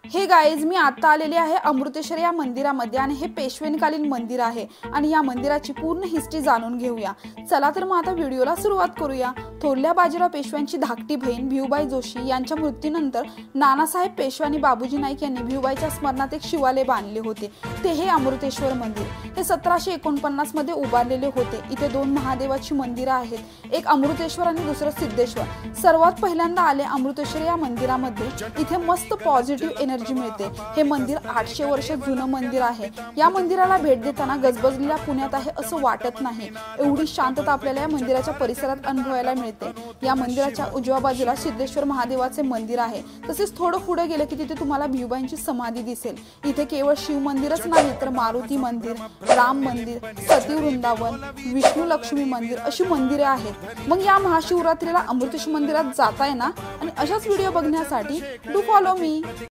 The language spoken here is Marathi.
हे गाइज, मी आता आलेले आहे अमृतेश्वर या मंदिरामध्ये आणि हे पेशवेकालीन मंदिर आहे आणि या मंदिराची पूर्ण हिस्ट्री जाणून घेऊया। चला तर मग आता व्हिडिओला सुरुवात करूया। थोरल्या बाजीराव पेशव्यांची धाकटी बहीण भिऊबाई जोशी यांच्या मृत्यूनंतर नानासाहेब पेशवे आणि बाबूजी नाईक यांनी भिऊबाईच्या स्मरणात एक शिवालय बांधले होते। ते हे अमृतेश्वर मंदिर हे 1749 मध्ये उभारलेले होते। इथे दोन महादेवाची मंदिरे आहेत, एक अमृतेश्वर आणि दुसरं सिद्धेश्वर। सर्वात पहिल्यांदा आले अमृतेश्वर या मंदिरामध्ये। इथे मस्त पॉझिटिव्ह एनर्जी मिळते। हे मंदिर 800 वर्ष जुनं मंदिर आहे। या मंदिराला भेट देताना गजबजलेल्या पुण्यात आहे असं वाटत नाही, एवढी शांतता आपल्याला या मंदिराच्या परिसरात अनुभवायला मिळते। या मंदिराच्या उजव्या बाजूला सिद्धेश्वर महादेवाचे मंदिर आहे। तसेच थोडं पुढे गेलं की तिथे तुम्हाला भिऊबाईंची समाधी दिसेल। इथे केवळ शिव मंदिरच नाही तर मारुती मंदिर, राम मंदिर, सती वृंदावन, विष्णू लक्ष्मी मंदिर अशी मंदिरे आहेत। मग या महाशिवरात्रीला अमृतेश्वर मंदिरात जाताय ना, आणि अशाच व्हिडिओ बघण्यासाठी डू फॉलो मी।